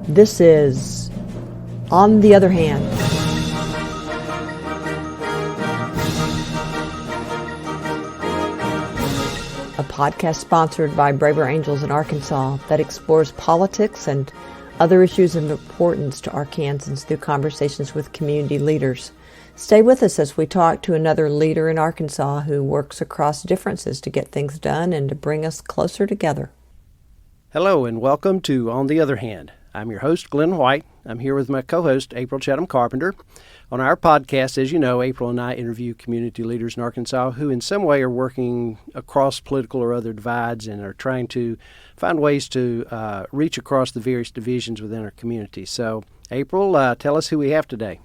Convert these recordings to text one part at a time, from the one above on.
This is On the Other Hand. A podcast sponsored by Braver Angels in Arkansas that explores politics and other issues of importance to Arkansans through conversations with community leaders. Stay with us as we talk to another leader in Arkansas who works across differences to get things done and to bring us closer together. Hello and welcome to On the Other Hand. I'm your host, Glenn White. I'm here with my co-host, April Chatham Carpenter. On our podcast, as you know, April and I interview community leaders in Arkansas who in some way are working across political or other divides and are trying to find ways to reach across the various divisions within our community. So, April, tell us who we have today.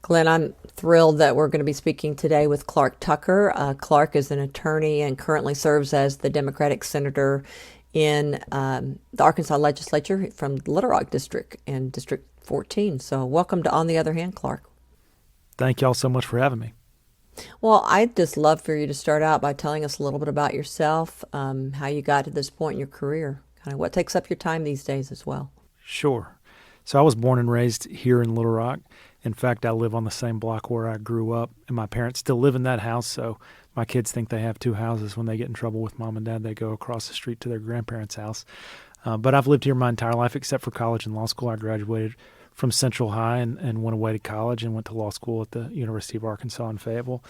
Glenn, I'm thrilled that we're going to be speaking today with Clarke Tucker. Clarke is an attorney and currently serves as the Democratic senator in the Arkansas Legislature from the Little Rock District and District 14. So welcome to On the Other Hand, Clarke. Thank y'all so much for having me. Well, I'd just love for you to start out by telling us a little bit about yourself, how you got to this point in your career, kind of what takes up your time these days as well. Sure. So I was born and raised here in Little Rock. In fact, I live on the same block where I grew up, and my parents still live in that house, so my kids think they have two houses. When they get in trouble with mom and dad, they go across the street to their grandparents' house. But I've lived here my entire life except for college and law school. I graduated from Central High and went away to college and went to law school at the University of Arkansas in Fayetteville.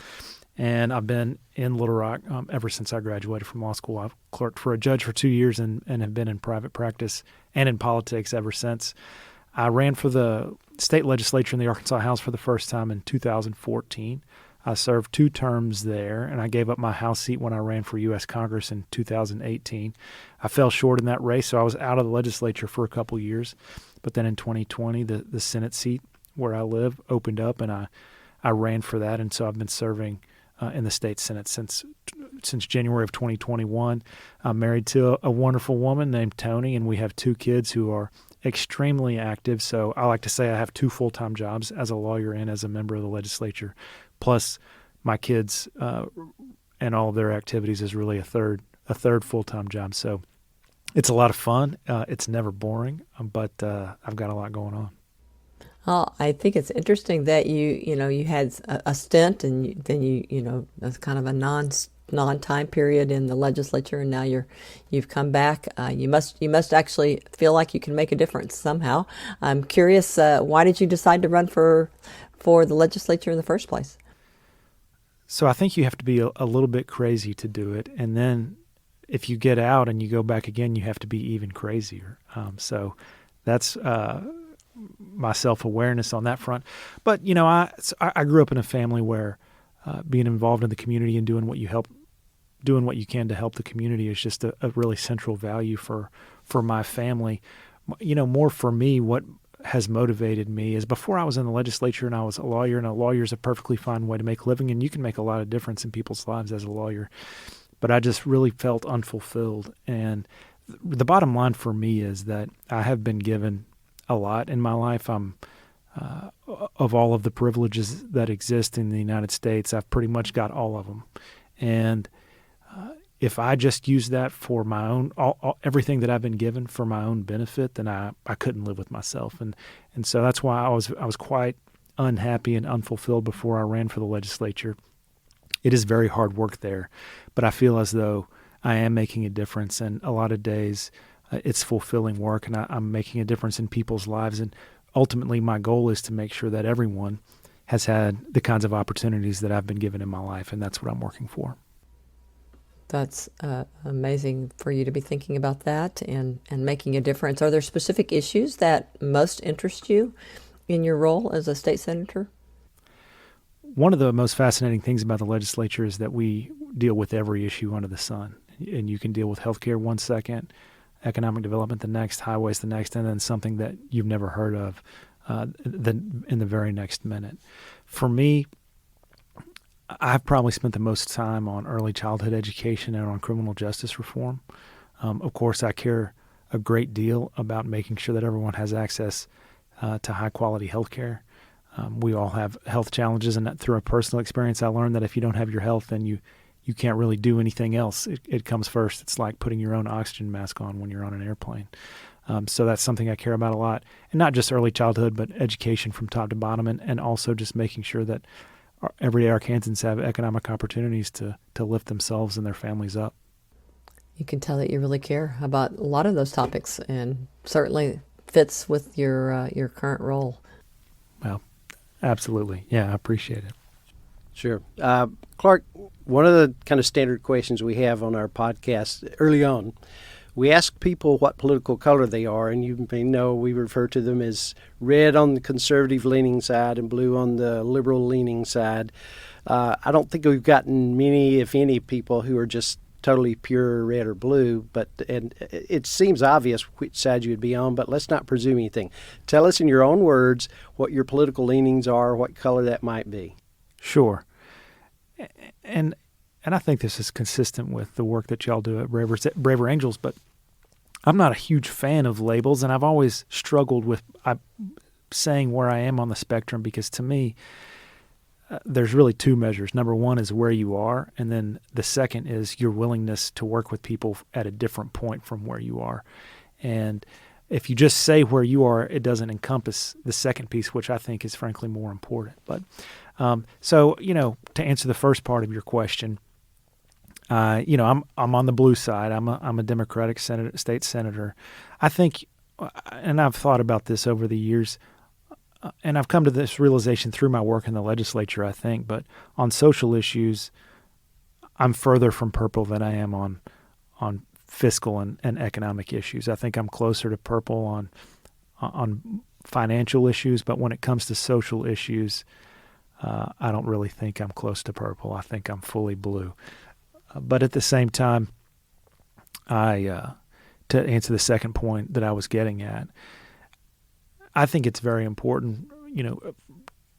And I've been in Little Rock ever since I graduated from law school. I've clerked for a judge for 2 years and have been in private practice and in politics ever since. I ran for the state legislature in the Arkansas House for the first time in 2014. I served 2 terms there, and I gave up my House seat when I ran for U.S. Congress in 2018. I fell short in that race, so I was out of the legislature for a couple years. But then in 2020, the Senate seat where I live opened up, and I ran for that, and so I've been serving in the state Senate since January of 2021. I'm married to a wonderful woman named Tony, and we have 2 kids who are extremely active. So I like to say I have 2 full-time jobs as a lawyer and as a member of the legislature, plus my kids and all of their activities is really a third full-time job. So it's a lot of fun. It's never boring, but I've got a lot going on. Well, I think it's interesting that you had a stint and then you that's kind of a non-time period in the legislature, and now you've come back. You must actually feel like you can make a difference somehow. I'm curious, why did you decide to run for the legislature in the first place? So I think you have to be a little bit crazy to do it, and then if you get out and you go back again, you have to be even crazier. So that's my self-awareness on that front. But I grew up in a family where being involved in the community and doing what you can to help the community is just a really central value for my family. More for me, what has motivated me is before I was in the legislature and I was a lawyer, and a lawyer is a perfectly fine way to make a living, and you can make a lot of difference in people's lives as a lawyer. But I just really felt unfulfilled. And the bottom line for me is that I have been given a lot in my life. I'm of all of the privileges that exist in the United States, I've pretty much got all of them. And if I just use that for my own, everything that I've been given for my own benefit, then I couldn't live with myself. And so that's why I was quite unhappy and unfulfilled before I ran for the legislature. It is very hard work there, but I feel as though I am making a difference, and a lot of days it's fulfilling work, and I'm making a difference in people's lives. And ultimately, my goal is to make sure that everyone has had the kinds of opportunities that I've been given in my life, and that's what I'm working for. That's amazing for you to be thinking about that and making a difference. Are there specific issues that most interest you in your role as a state senator? One of the most fascinating things about the legislature is that we deal with every issue under the sun. And you can deal with healthcare one second, economic development the next, highways the next, and then something that you've never heard of in the very next minute. For me, I've probably spent the most time on early childhood education and on criminal justice reform. Of course, I care a great deal about making sure that everyone has access to high-quality health care. We all have health challenges, and through a personal experience, I learned that if you don't have your health, then you can't really do anything else. It comes first. It's like putting your own oxygen mask on when you're on an airplane. So that's something I care about a lot. And not just early childhood, but education from top to bottom, and also just making sure that everyday Arkansans have economic opportunities to lift themselves and their families up. You can tell that you really care about a lot of those topics, and certainly fits with your current role. Well, absolutely. Yeah, I appreciate it. Sure. Clarke, one of the kind of standard questions we have on our podcast early on, we ask people what political color they are, and you may know we refer to them as red on the conservative-leaning side and blue on the liberal-leaning side. I don't think we've gotten many, if any, people who are just totally pure red or blue, and it seems obvious which side you would be on, but let's not presume anything. Tell us in your own words what your political leanings are, what color that might be. Sure. And I think this is consistent with the work that y'all do at Braver Angels, but I'm not a huge fan of labels, and I've always struggled with saying where I am on the spectrum, because to me, there's really two measures. Number one is where you are, and then the second is your willingness to work with people at a different point from where you are. And if you just say where you are, it doesn't encompass the second piece, which I think is frankly more important. But so, to answer the first part of your question, I'm on the blue side. I'm a Democratic state senator. I think, and I've thought about this over the years, and I've come to this realization through my work in the legislature, I think, but on social issues, I'm further from purple than I am on fiscal and economic issues. I think I'm closer to purple on financial issues, but when it comes to social issues, I don't really think I'm close to purple. I think I'm fully blue. But at the same time, to answer the second point that I was getting at, I think it's very important,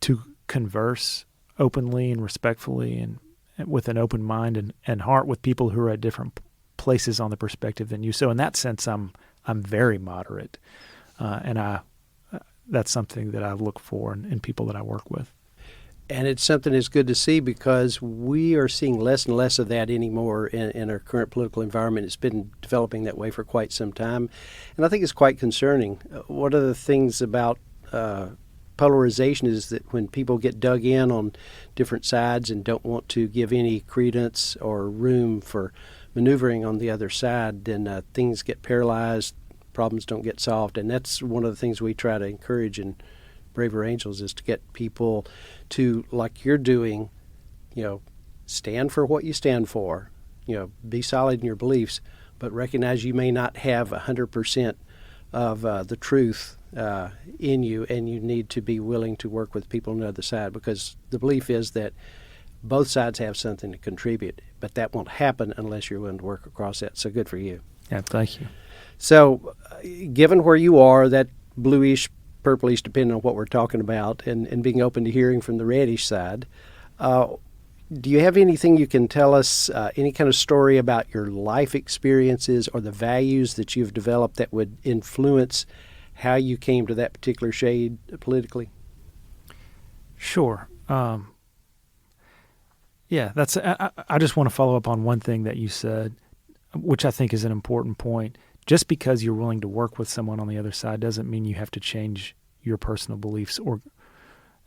to converse openly and respectfully and with an open mind and heart with people who are at different places on the perspective than you. So in that sense, I'm very moderate, and that's something that I look for in people that I work with. And it's something that's good to see, because we are seeing less and less of that anymore in our current political environment. It's been developing that way for quite some time, and I think it's quite concerning. One of the things about polarization is that when people get dug in on different sides and don't want to give any credence or room for maneuvering on the other side, then things get paralyzed, problems don't get solved, and that's one of the things we try to encourage in Braver Angels, is to get people to, like you're doing, stand for what you stand for, be solid in your beliefs, but recognize you may not have 100% of the truth in you, and you need to be willing to work with people on the other side, because the belief is that both sides have something to contribute, but that won't happen unless you're willing to work across that. So good for you. Yeah, thank you. So given where you are, that bluish, purplish, depending on what we're talking about, and being open to hearing from the reddish side, do you have anything you can tell us, any kind of story about your life experiences or the values that you've developed that would influence how you came to that particular shade politically? Sure. Yeah, I just want to follow up on one thing that you said, which I think is an important point. Just because you're willing to work with someone on the other side doesn't mean you have to change your personal beliefs,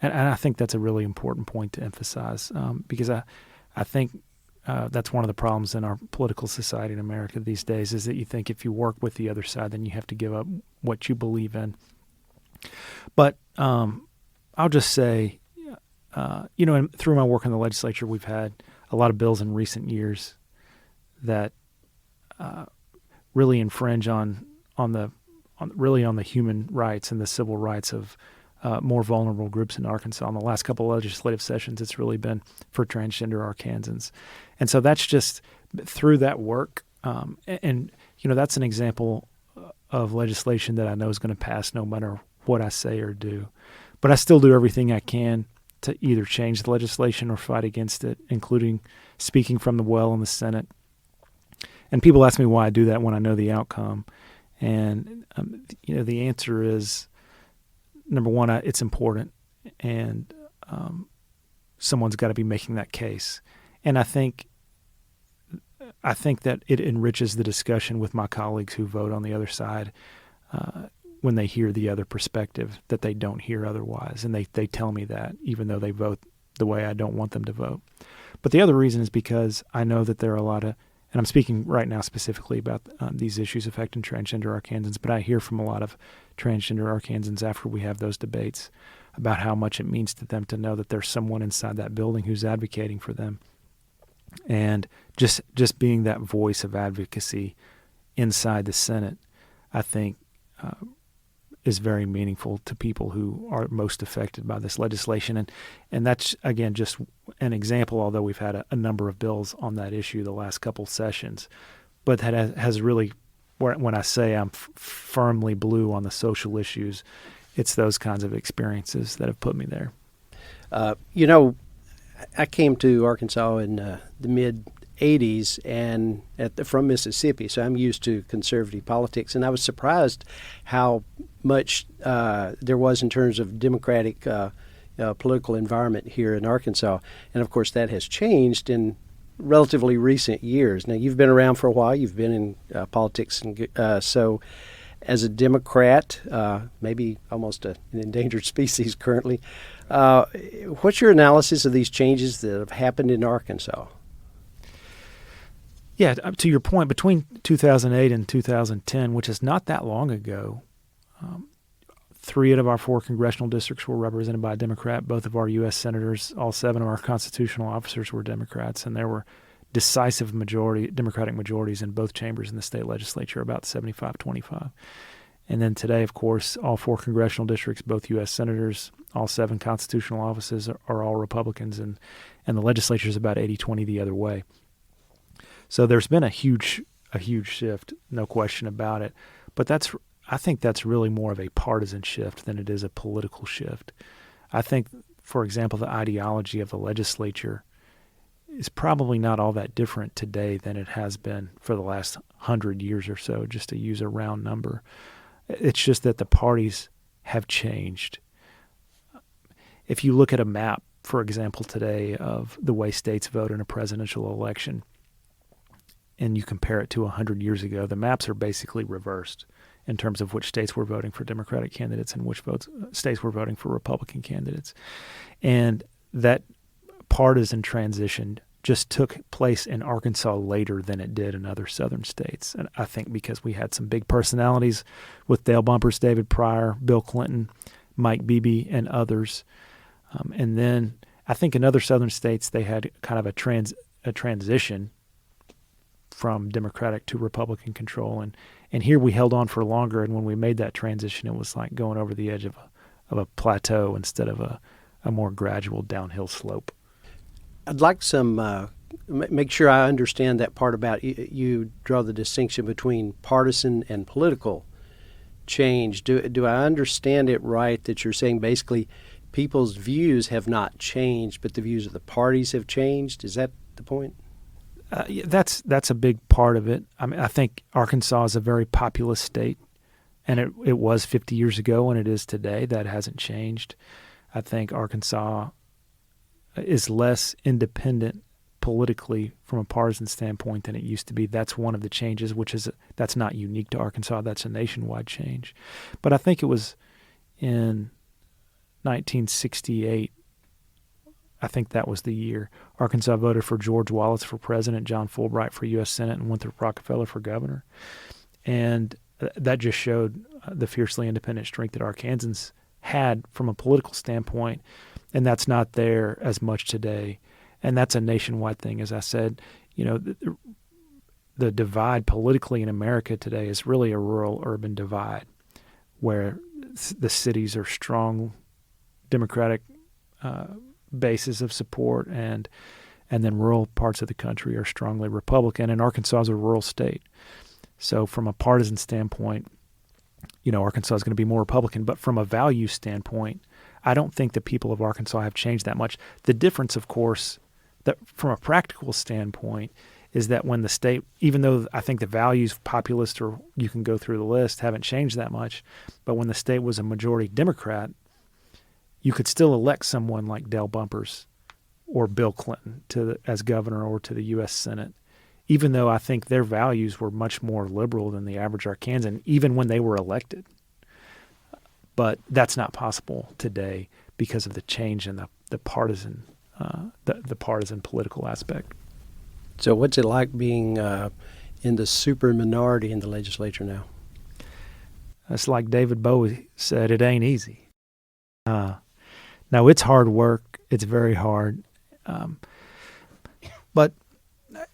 and I think that's a really important point to emphasize, because I think that's one of the problems in our political society in America these days, is that you think if you work with the other side, then you have to give up what you believe in. But I'll just say, through my work in the legislature, we've had a lot of bills in recent years that really infringe on the human rights and the civil rights of more vulnerable groups in Arkansas. In the last couple of legislative sessions, it's really been for transgender Arkansans. And so that's just through that work. And that's an example of legislation that I know is going to pass no matter what I say or do. But I still do everything I can to either change the legislation or fight against it, including speaking from the well in the Senate. And people ask me why I do that when I know the outcome. And, the answer is, number one, it's important, and someone's got to be making that case. And I think that it enriches the discussion with my colleagues who vote on the other side, when they hear the other perspective that they don't hear otherwise. And they tell me that, even though they vote the way I don't want them to vote. But the other reason is because I know that there are a lot of, and I'm speaking right now specifically about these issues affecting transgender Arkansans, but I hear from a lot of transgender Arkansans after we have those debates about how much it means to them to know that there's someone inside that building who's advocating for them. And just being that voice of advocacy inside the Senate, I think, is very meaningful to people who are most affected by this legislation. And that's, again, just an example, although we've had a number of bills on that issue the last couple sessions. But that has really, when I say I'm firmly blue on the social issues, it's those kinds of experiences that have put me there. I came to Arkansas in the mid-'80s and from Mississippi, so I'm used to conservative politics, and I was surprised how much there was in terms of democratic political environment here in Arkansas. And, of course, that has changed in relatively recent years. Now, you've been around for a while. You've been in politics, and so as a Democrat, maybe almost an endangered species currently, what's your analysis of these changes that have happened in Arkansas? Yeah, to your point, between 2008 and 2010, which is not that long ago, 3 out of our 4 congressional districts were represented by a Democrat. Both of our U.S. senators, all 7 of our constitutional officers were Democrats, and there were decisive Democratic majorities in both chambers in the state legislature, about 75-25. And then today, of course, all 4 congressional districts, both U.S. senators, all 7 constitutional offices are all Republicans, and the legislature is about 80-20 the other way. So there's been a huge shift, no question about it. But I think that's really more of a partisan shift than it is a political shift. I think, for example, the ideology of the legislature is probably not all that different today than it has been for the last 100 years or so, just to use a round number. It's just that the parties have changed. If you look at a map, for example, today of the way states vote in a presidential election, and you compare it to 100 years ago, the maps are basically reversed in terms of which states were voting for Democratic candidates and which states were voting for Republican candidates. And that partisan transition just took place in Arkansas later than it did in other southern states. And I think because we had some big personalities with Dale Bumpers, David Pryor, Bill Clinton, Mike Beebe, and others. And then I think in other southern states they had kind of a transition from Democratic to Republican control. And here we held on for longer, and when we made that transition, it was like going over the edge of a plateau instead of a more gradual downhill slope. I'd like some make sure I understand that part about you draw the distinction between partisan and political change. Do I understand it right that you're saying basically people's views have not changed, but the views of the parties have changed? Is that the point? That's a big part of it. I mean, I think Arkansas is a very populous state, and it was 50 years ago, and it is today. That hasn't changed. I think Arkansas is less independent politically from a partisan standpoint than it used to be. That's one of the changes, that's not unique to Arkansas. That's a nationwide change. But I think it was in 1968, I think that was the year, Arkansas voted for George Wallace for president, John Fulbright for U.S. Senate, and Winthrop Rockefeller for governor. And that just showed the fiercely independent strength that Arkansans had from a political standpoint, and that's not there as much today. And that's a nationwide thing. As I said, the divide politically in America today is really a rural-urban divide, where the cities are strong Democratic bases of support, and then rural parts of the country are strongly Republican, and Arkansas is a rural state. So from a partisan standpoint, Arkansas is going to be more Republican, but from a value standpoint, I don't think the people of Arkansas have changed that much. The difference, of course, that from a practical standpoint is that when the state, even though I think the values, populist, or you can go through the list, haven't changed that much, but when the state was a majority Democrat, you could still elect someone like Dale Bumpers or Bill Clinton as governor or to the U.S. Senate even though I think their values were much more liberal than the average Arkansan, even when they were elected. But that's not possible today because of the change in the partisan political aspect. So what's it like being in the super minority in the legislature now? It's like David Bowie said, it ain't easy. No, it's hard work. It's very hard. But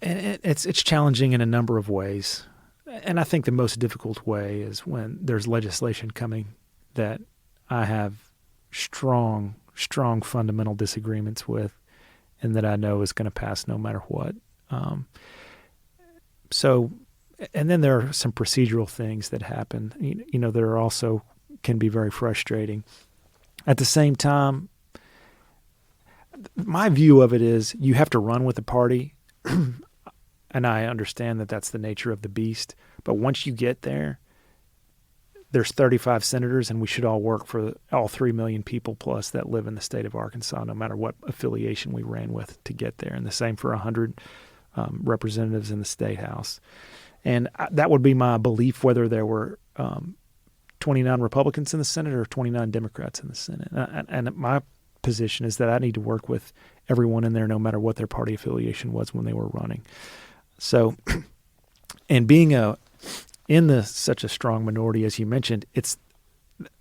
it's challenging in a number of ways. And I think the most difficult way is when there's legislation coming that I have strong fundamental disagreements with and that I know is going to pass no matter what. And then there are some procedural things that happen. You know, there are also can be very frustrating. At the same time, my view of it is you have to run with the party, and I understand that that's the nature of the beast. But once you get there, there's 35 senators, and we should all work for all 3 million people plus that live in the state of Arkansas, no matter what affiliation we ran with to get there. And the same for 100 representatives in the state house. And that would be my belief, whether there were 29 Republicans in the Senate or 29 Democrats in the Senate. And my position is that I need to work with everyone in there, no matter what their party affiliation was when they were running. So, and being in such a strong minority, as you mentioned, it's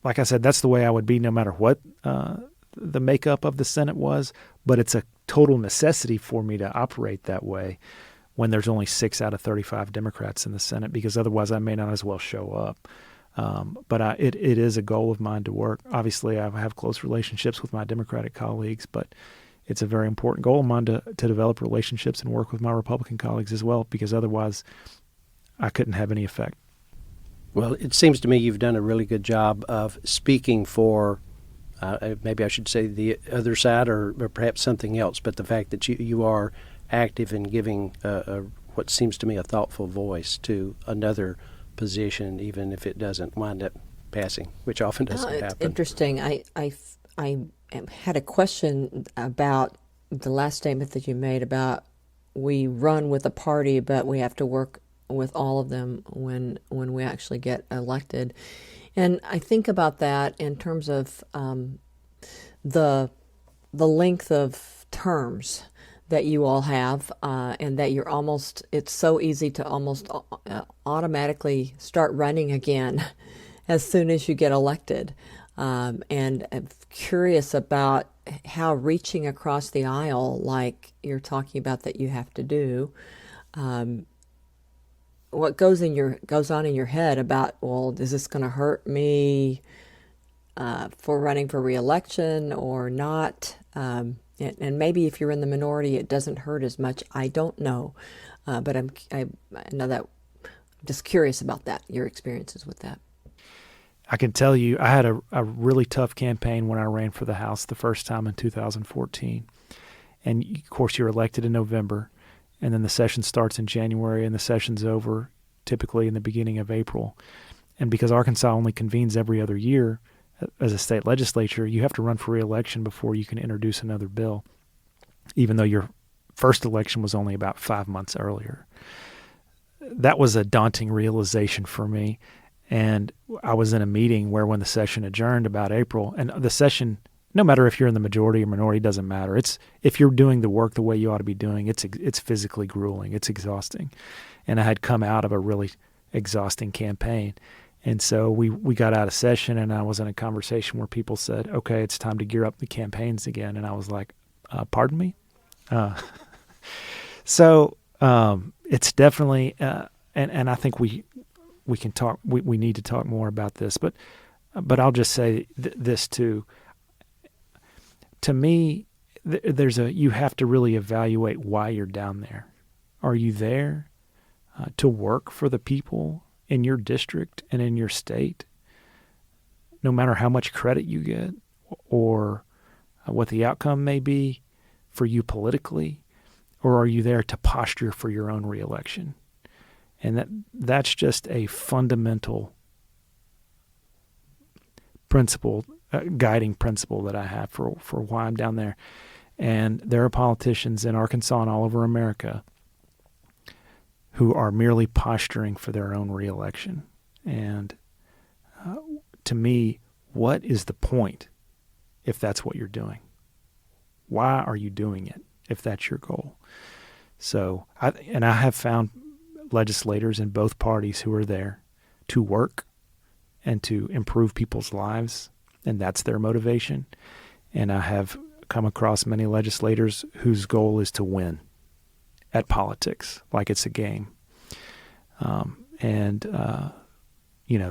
like I said, that's the way I would be no matter what the makeup of the Senate was. But it's a total necessity for me to operate that way when there's only 6 out of 35 Democrats in the Senate, because otherwise I may not as well show up. But it is a goal of mine to work. Obviously, I have close relationships with my Democratic colleagues, but it's a very important goal of mine to develop relationships and work with my Republican colleagues as well, because otherwise I couldn't have any effect. Well, it seems to me you've done a really good job of speaking for, maybe I should say the other side or perhaps something else, but the fact that you are active in giving what seems to me a thoughtful voice to another position, even if it doesn't wind up passing, which often doesn't it's happen. Interesting. I had a question about the last statement that you made about we run with a party, but we have to work with all of them when we actually get elected. And I think about that in terms of the length of terms that you all have, and that you're it's so easy to almost automatically start running again as soon as you get elected. And I'm curious about how reaching across the aisle, like you're talking about that you have to do, what goes on in your head about, well, is this going to hurt me for running for re-election or not? And maybe if you're in the minority, it doesn't hurt as much. I don't know, but I know that. I'm just curious about that. Your experiences with that. I can tell you, I had a really tough campaign when I ran for the House the first time in 2014, and of course you're elected in November, and then the session starts in January, and the session's over typically in the beginning of April, and because Arkansas only convenes every other year as a state legislature, you have to run for re-election before you can introduce another bill, even though your first election was only about 5 months earlier. That was a daunting realization for me, and I was in a meeting where when the session adjourned about April, and the session, no matter if you're in the majority or minority, doesn't matter. It's if you're doing the work the way you ought to be doing, it's physically grueling, it's exhausting. And I had come out of a really exhausting campaign. And so we got out of session, and I was in a conversation where people said, okay, it's time to gear up the campaigns again. And I was like, pardon me? So it's definitely, and I think we can talk, we need to talk more about this, but I'll just say this too. To me, you have to really evaluate why you're down there. Are you there to work for the people in your district and in your state, no matter how much credit you get or what the outcome may be for you politically, or are you there to posture for your own reelection? And that's just a fundamental principle, guiding principle that I have for why I'm down there. And there are politicians in Arkansas and all over America who are merely posturing for their own reelection. And to me, what is the point if that's what you're doing? Why are you doing it if that's your goal? So, I have found legislators in both parties who are there to work and to improve people's lives, and that's their motivation. And I have come across many legislators whose goal is to win at politics, like it's a game.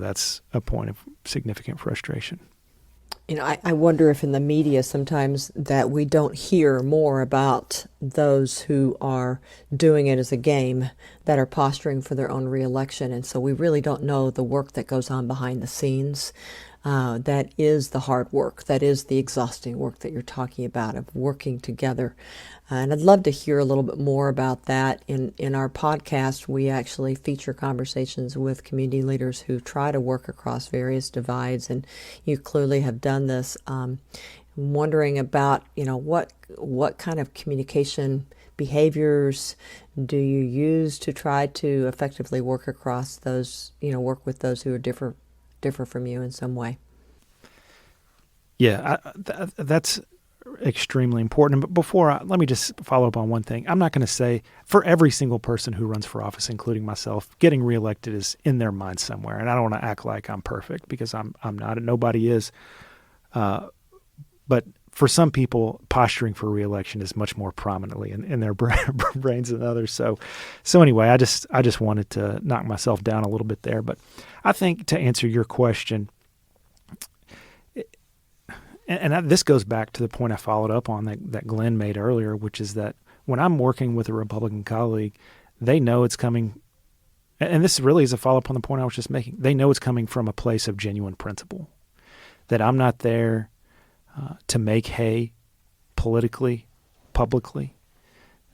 That's a point of significant frustration. I wonder if in the media sometimes that we don't hear more about those who are doing it as a game, that are posturing for their own reelection. And so we really don't know the work that goes on behind the scenes. That is the hard work. That is the exhausting work that you're talking about, of working together. And I'd love to hear a little bit more about that. In our podcast, we actually feature conversations with community leaders who try to work across various divides, and you clearly have done this. Wondering about, what kind of communication behaviors do you use to try to effectively work across those, work with those who are differ from you in some way? Yeah, that's extremely important. But let me just follow up on one thing. I'm not going to say for every single person who runs for office, including myself, getting reelected is in their mind somewhere. And I don't want to act like I'm perfect, because I'm not, and nobody is. But for some people, posturing for reelection is much more prominently in their brains than others. So anyway, I just wanted to knock myself down a little bit there. But I think, to answer your question, and this goes back to the point I followed up on that Glenn made earlier, which is that when I'm working with a Republican colleague, they know it's coming, and this really is a follow-up on the point I was just making, they know it's coming from a place of genuine principle, that I'm not there to make hay politically, publicly,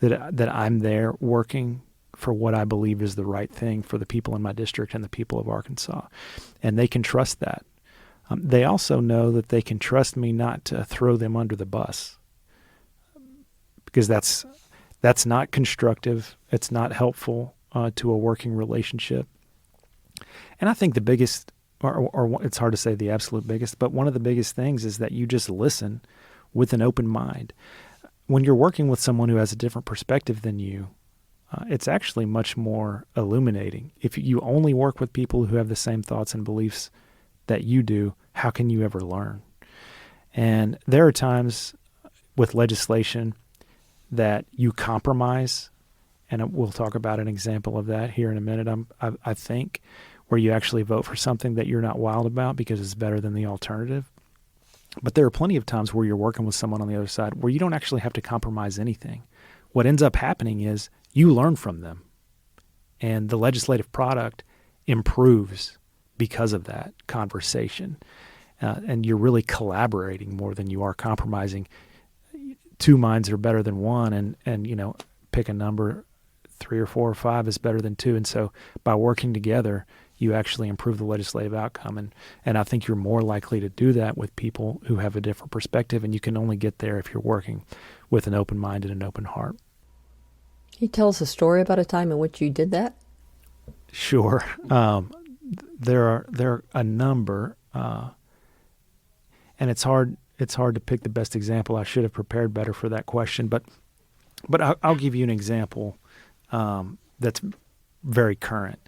that I'm there working for what I believe is the right thing for the people in my district and the people of Arkansas. And they can trust that. They also know that they can trust me not to throw them under the bus, because that's not constructive. It's not helpful to a working relationship. And I think the biggest, or it's hard to say the absolute biggest, but one of the biggest things is that you just listen with an open mind. When you're working with someone who has a different perspective than you, it's actually much more illuminating. If you only work with people who have the same thoughts and beliefs that you do, how can you ever learn? And there are times with legislation that you compromise, and we'll talk about an example of that here in a minute, I think, where you actually vote for something that you're not wild about because it's better than the alternative. But there are plenty of times where you're working with someone on the other side where you don't actually have to compromise anything. What ends up happening is you learn from them, and the legislative product improves because of that conversation. And you're really collaborating more than you are compromising. Two minds are better than one, and pick a number, 3 or 4 or 5 is better than 2. And so by working together, you actually improve the legislative outcome. And I think you're more likely to do that with people who have a different perspective, and you can only get there if you're working with an open mind and an open heart. Can you tell us a story about a time in which you did that? Sure. There are a number, and it's hard to pick the best example. I should have prepared better for that question, but I'll give you an example that's very current.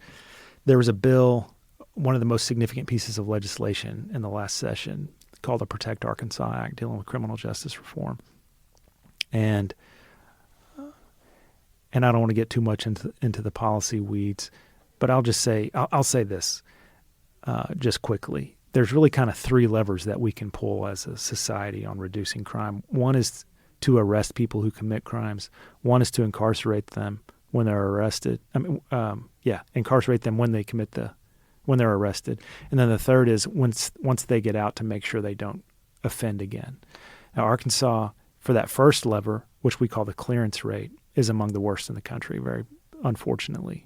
There was a bill, one of the most significant pieces of legislation in the last session, called the Protect Arkansas Act, dealing with criminal justice reform, and I don't want to get too much into the policy weeds. But I'll just say, I'll say this just quickly. There's really kind of 3 levers that we can pull as a society on reducing crime. One is to arrest people who commit crimes. One is to incarcerate them when they're arrested. Incarcerate them when they're arrested. And then the third is once they get out, to make sure they don't offend again. Now, Arkansas, for that first lever, which we call the clearance rate, is among the worst in the country, very unfortunately.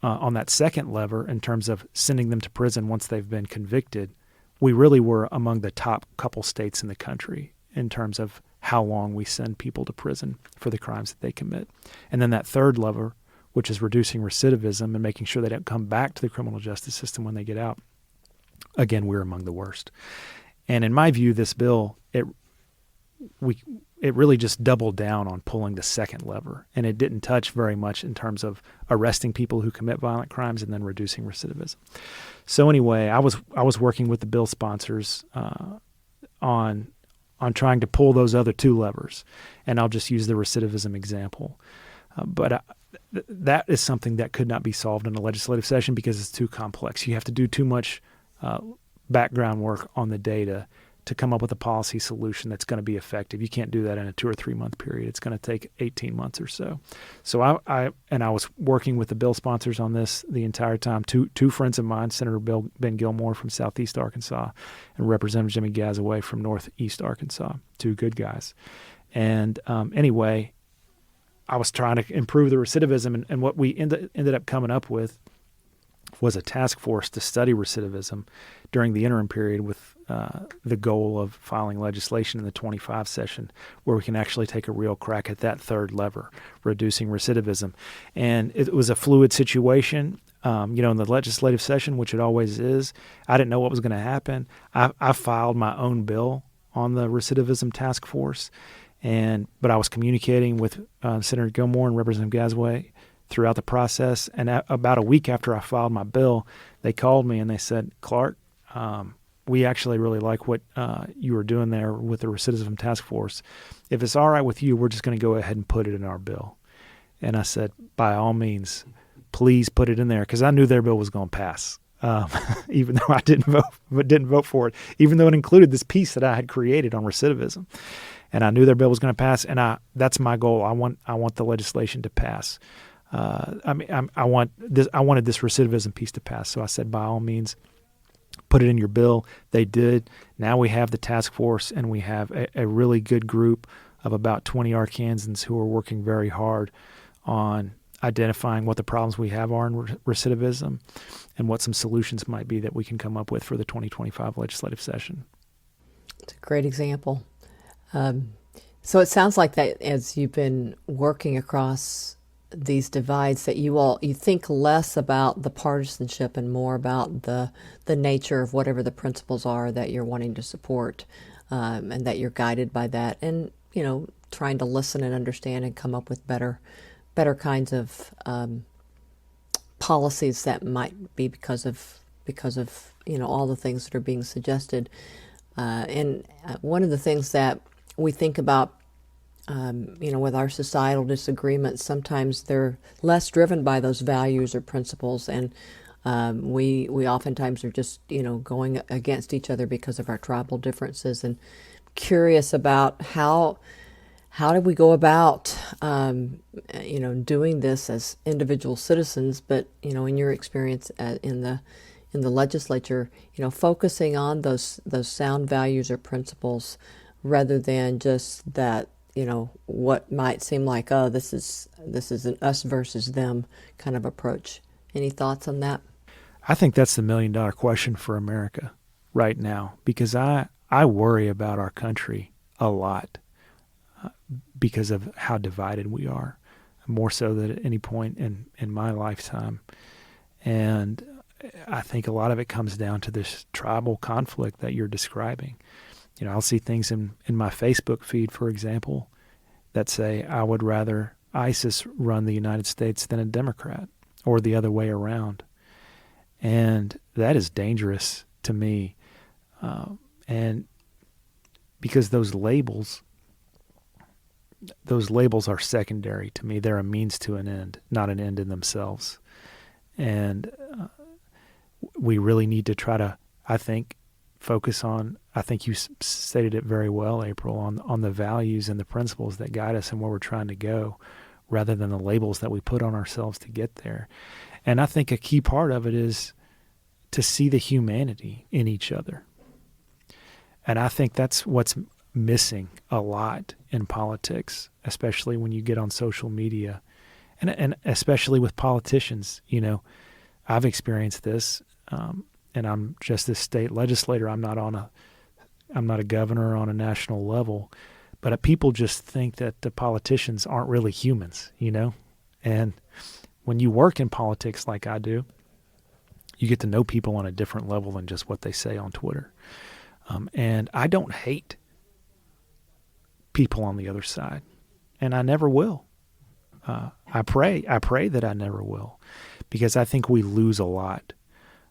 On that second lever, in terms of sending them to prison once they've been convicted, we really were among the top couple states in the country in terms of how long we send people to prison for the crimes that they commit. And then that third lever, which is reducing recidivism and making sure they don't come back to the criminal justice system when they get out, again, we're among the worst. And in my view, this bill, it really just doubled down on pulling the second lever, and it didn't touch very much in terms of arresting people who commit violent crimes and then reducing recidivism. So anyway, I was working with the bill sponsors on trying to pull those other two levers, and I'll just use the recidivism example. But that is something that could not be solved in a legislative session because it's too complex. You have to do too much background work on the data to come up with a policy solution that's going to be effective. You can't do that in a 2 or 3 month period. It's going to take 18 months or so. So I was working with the bill sponsors on this the entire time. Two friends of mine, Senator Ben Gilmore from Southeast Arkansas and Representative Jimmy Gazaway from Northeast Arkansas, two good guys. And anyway, I was trying to improve the recidivism, and what we ended up coming up with was a task force to study recidivism during the interim period with the goal of filing legislation in the 25 session where we can actually take a real crack at that third lever, reducing recidivism. And it was a fluid situation. In the legislative session, which it always is, I didn't know what was going to happen. I filed my own bill on the recidivism task force, but I was communicating with Senator Gilmore and Representative Gazaway throughout the process. And about a week after I filed my bill, they called me and they said, "Clarke, we actually really like what you were doing there with the recidivism task force. If it's all right with you, we're just going to go ahead and put it in our bill." And I said, "By all means, please put it in there," because I knew their bill was going to pass, even though I didn't vote for it, even though it included this piece that I had created on recidivism. And I knew their bill was going to pass, and that's my goal. I want the legislation to pass. I wanted this recidivism piece to pass. So I said, by all means, put it in your bill. They did. Now we have the task force, and we have a really good group of about 20 Arkansans who are working very hard on identifying what the problems we have are in recidivism and what some solutions might be that we can come up with for the 2025 legislative session. It's a great example. So it sounds like that as you've been working across these divides that you think less about the partisanship and more about the nature of whatever the principles are that you're wanting to support, and that you're guided by that, and trying to listen and understand and come up with better kinds of policies that might be because of all the things that are being suggested. And one of the things that we think about, with our societal disagreements, sometimes they're less driven by those values or principles, and we oftentimes are just going against each other because of our tribal differences. And curious about how do we go about doing this as individual citizens, but in your experience in the legislature, focusing on those sound values or principles rather than just that, what might seem like, oh, this is an us versus them kind of approach. Any thoughts on that? I think that's the $1 million question for America right now, because I worry about our country a lot because of how divided we are, more so than at any point in my lifetime. And I think a lot of it comes down to this tribal conflict that you're describing. I'll see things in my Facebook feed, for example, that say I would rather ISIS run the United States than a Democrat, or the other way around. And that is dangerous to me. And because those labels are secondary to me. They're a means to an end, not an end in themselves. And we really need to try to, I think, focus on, I think you stated it very well, April, on the values and the principles that guide us and where we're trying to go, rather than the labels that we put on ourselves to get there. And I think a key part of it is to see the humanity in each other. And I think that's what's missing a lot in politics, especially when you get on social media, and especially with politicians. I've experienced this, and I'm just this state legislator. I'm not a governor on a national level, but people just think that the politicians aren't really humans, and when you work in politics like I do, you get to know people on a different level than just what they say on Twitter. And I don't hate people on the other side, and I never will. I pray that I never will, because I think we lose a lot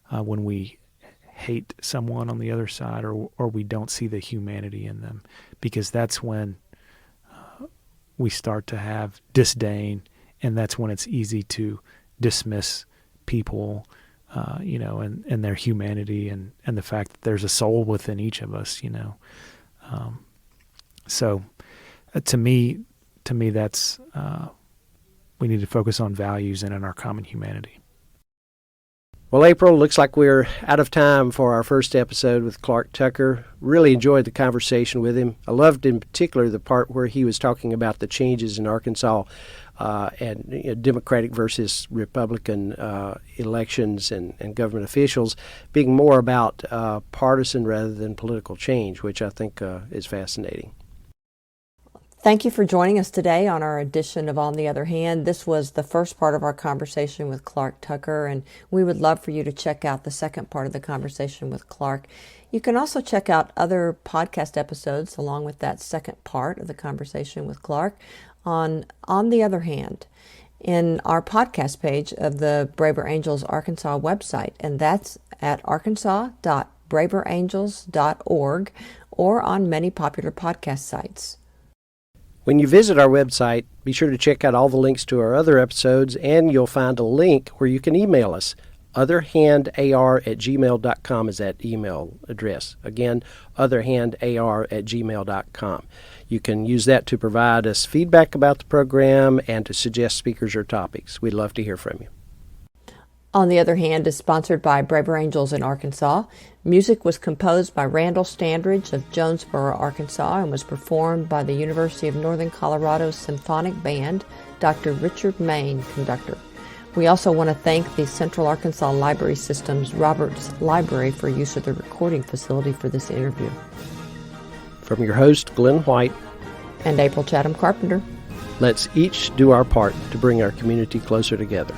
when we hate someone on the other side, or we don't see the humanity in them, because that's when we start to have disdain, and that's when it's easy to dismiss people, and their humanity, and the fact that there's a soul within each of us, So to me, that's we need to focus on values and in our common humanity. Well, April, looks like we're out of time for our first episode with Clarke Tucker. Really enjoyed the conversation with him. I loved in particular the part where he was talking about the changes in Arkansas and Democratic versus Republican elections and government officials being more about partisan rather than political change, which I think is fascinating. Thank you for joining us today on our edition of On the Other Hand. This was the first part of our conversation with Clarke Tucker, and we would love for you to check out the second part of the conversation with Clarke. You can also check out other podcast episodes along with that second part of the conversation with Clarke on the Other Hand in our podcast page of the Braver Angels Arkansas website, and that's at arkansas.braverangels.org or on many popular podcast sites. When you visit our website, be sure to check out all the links to our other episodes, and you'll find a link where you can email us. otherhandar@gmail.com is that email address. Again, otherhandar@gmail.com. You can use that to provide us feedback about the program and to suggest speakers or topics. We'd love to hear from you. On the Other Hand is sponsored by Braver Angels in Arkansas. Music was composed by Randall Standridge of Jonesboro, Arkansas, and was performed by the University of Northern Colorado Symphonic Band, Dr. Richard Main, conductor. We also want to thank the Central Arkansas Library System's Roberts Library for use of the recording facility for this interview. From your host, Glenn White, and April Chatham Carpenter, let's each do our part to bring our community closer together.